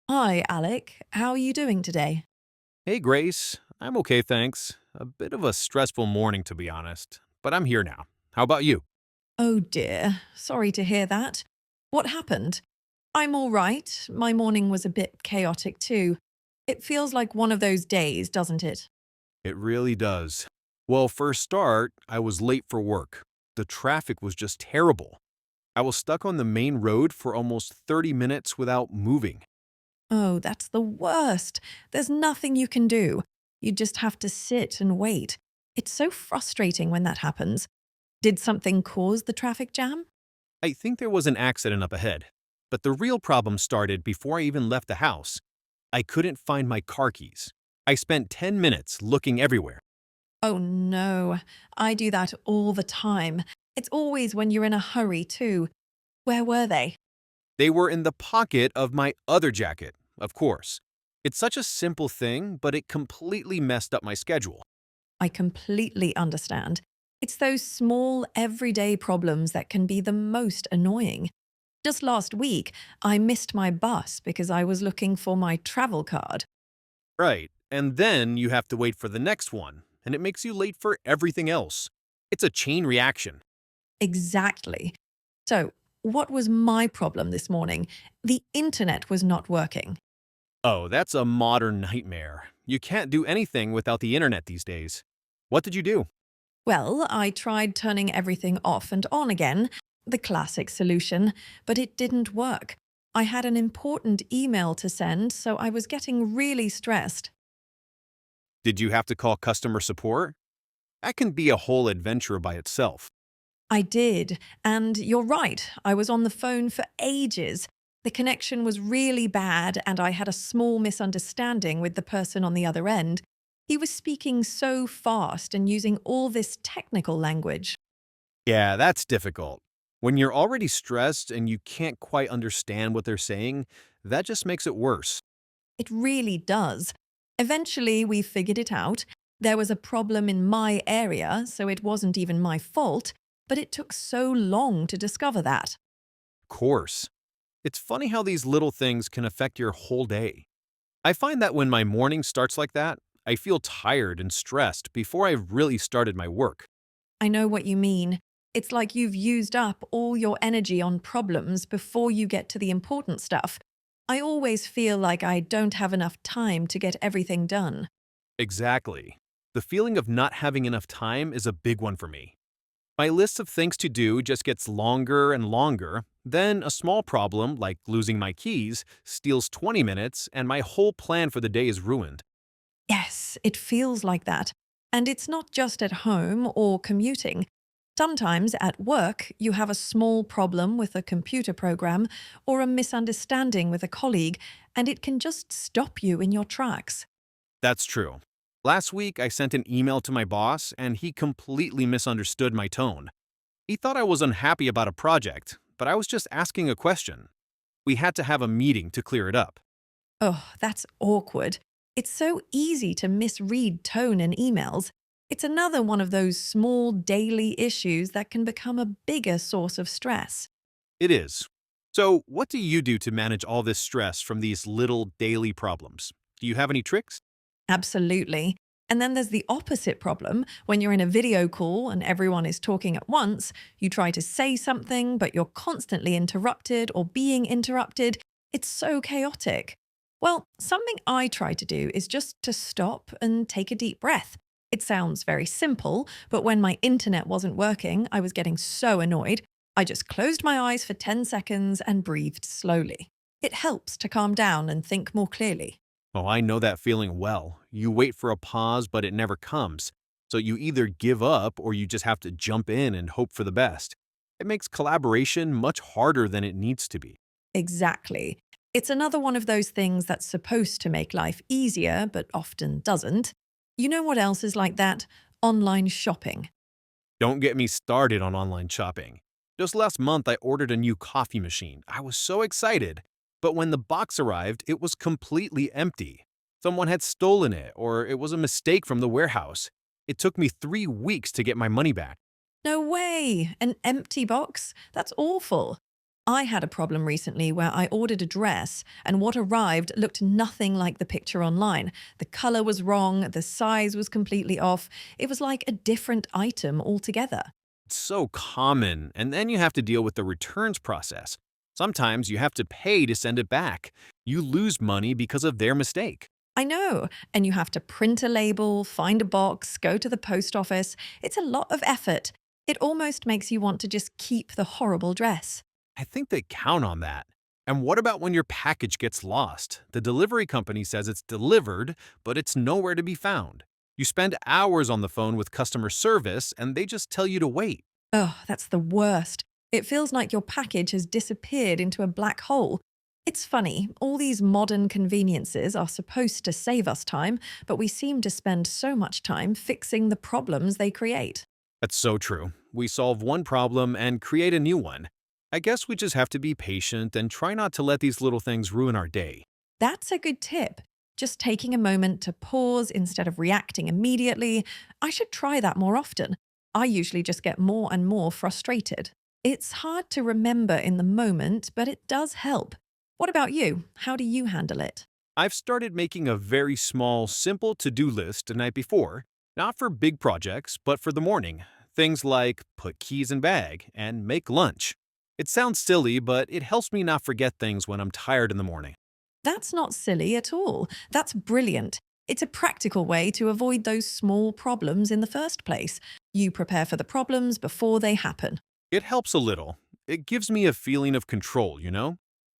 Hi, Alec. How are you doing today? Hey, Grace. I'm okay, thanks. A bit of a stressful morning, to be honest, but I'm here now. How about you? Oh dear. Sorry to hear that. What happened? I'm all right. My morning was a bit chaotic too. It feels like one of those days, doesn't it? It really does. Well, for a start, I was late for work. The traffic was just terrible. I was stuck on the main road for almost 30 minutes without moving. Oh, that's the worst. There's nothing you can do. You just have to sit and wait. It's so frustrating when that happens. Did something cause the traffic jam? I think there was an accident up ahead, but the real problem started before I even left the house. I couldn't find my car keys. I spent 10 minutes looking everywhere. Oh no. I do that all the time. It's always when you're in a hurry too. Where were they? They were in the pocket of my other jacket, of course. It's such a simple thing, but it completely messed up my schedule. I completely understand. It's those small, everyday problems that can be the most annoying. Just last week, I missed my bus because I was looking for my travel card. Right, and then you have to wait for the next one, and it makes you late for everything else. It's a chain reaction. Exactly. So, what was my problem this morning? The internet was not working. Oh, that's a modern nightmare. You can't do anything without the internet these days. What did you do? Well, I tried turning everything off and on again, the classic solution, but it didn't work. I had an important email to send, so I was getting really stressed. Did you have to call customer support? That can be a whole adventure by itself. I did, and you're right, I was on the phone for ages. The connection was really bad, and I had a small misunderstanding with the person on the other end. He was speaking so fast and using all this technical language. Yeah, that's difficult. When you're already stressed and you can't quite understand what they're saying, that just makes it worse. It really does. Eventually, we figured it out. There was a problem in my area, so it wasn't even my fault, but it took so long to discover that. Of course. It's funny how these little things can affect your whole day. I find that when my morning starts like that, I feel tired and stressed before I've really started my work. I know what you mean. It's like you've used up all your energy on problems before you get to the important stuff. I always feel like I don't have enough time to get everything done. Exactly. The feeling of not having enough time is a big one for me. My list of things to do just gets longer and longer, then a small problem, like losing my keys, steals 20 minutes, and my whole plan for the day is ruined. Yes, it feels like that. And it's not just at home or commuting. Sometimes at work, you have a small problem with a computer program or a misunderstanding with a colleague, and it can just stop you in your tracks. That's true. Last week, I sent an email to my boss, and he completely misunderstood my tone. He thought I was unhappy about a project, but I was just asking a question. We had to have a meeting to clear it up. Oh, that's awkward. It's so easy to misread tone in emails. It's another one of those small daily issues that can become a bigger source of stress. It is. So, what do you do to manage all this stress from these little daily problems? Do you have any tricks? Absolutely. And then there's the opposite problem. When you're in a video call and everyone is talking at once, you try to say something, but you're constantly interrupted or being interrupted. It's so chaotic. Well, something I try to do is just to stop and take a deep breath. It sounds very simple, but when my internet wasn't working, I was getting so annoyed. I just closed my eyes for 10 seconds and breathed slowly. It helps to calm down and think more clearly. Oh, I know that feeling well. You wait for a pause, but it never comes. So you either give up or you just have to jump in and hope for the best. It makes collaboration much harder than it needs to be. Exactly. It's another one of those things that's supposed to make life easier, but often doesn't. You know what else is like that? Online shopping. Don't get me started on online shopping. Just last month, I ordered a new coffee machine. I was so excited. But when the box arrived, it was completely empty. Someone had stolen it, or it was a mistake from the warehouse. It took me 3 weeks to get my money back. No way! An empty box? That's awful. I had a problem recently where I ordered a dress and what arrived looked nothing like the picture online. The color was wrong, the size was completely off. It was like a different item altogether. It's so common, and then you have to deal with the returns process. Sometimes you have to pay to send it back. You lose money because of their mistake. I know, and you have to print a label, find a box, go to the post office. It's a lot of effort. It almost makes you want to just keep the horrible dress. I think they count on that. And what about when your package gets lost? The delivery company says it's delivered, but it's nowhere to be found. You spend hours on the phone with customer service, and they just tell you to wait. Oh, that's the worst. It feels like your package has disappeared into a black hole. It's funny, all these modern conveniences are supposed to save us time, but we seem to spend so much time fixing the problems they create. That's so true. We solve one problem and create a new one. I guess we just have to be patient and try not to let these little things ruin our day. That's a good tip. Just taking a moment to pause instead of reacting immediately. I should try that more often. I usually just get more and more frustrated. It's hard to remember in the moment, but it does help. What about you? How do you handle it? I've started making a very small, simple to-do list the night before, not for big projects, but for the morning. Things like put keys in bag and make lunch. It sounds silly, but it helps me not forget things when I'm tired in the morning. That's not silly at all. That's brilliant. It's a practical way to avoid those small problems in the first place. You prepare for the problems before they happen. It helps a little. It gives me a feeling of control.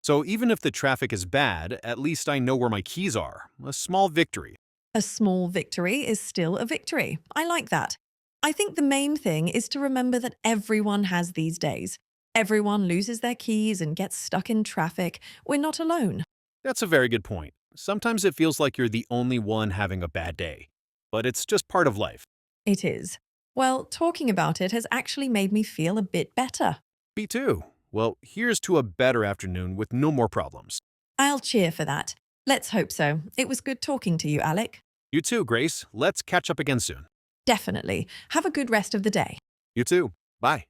So even if the traffic is bad, at least I know where my keys are. A small victory. A small victory is still a victory. I like that. I think the main thing is to remember that everyone has these days. Everyone loses their keys and gets stuck in traffic. We're not alone. That's a very good point. Sometimes it feels like you're the only one having a bad day. But it's just part of life. It is. Well, talking about it has actually made me feel a bit better. Me too. Well, here's to a better afternoon with no more problems. I'll cheer for that. Let's hope so. It was good talking to you, Alec. You too, Grace. Let's catch up again soon. Definitely. Have a good rest of the day. You too. Bye.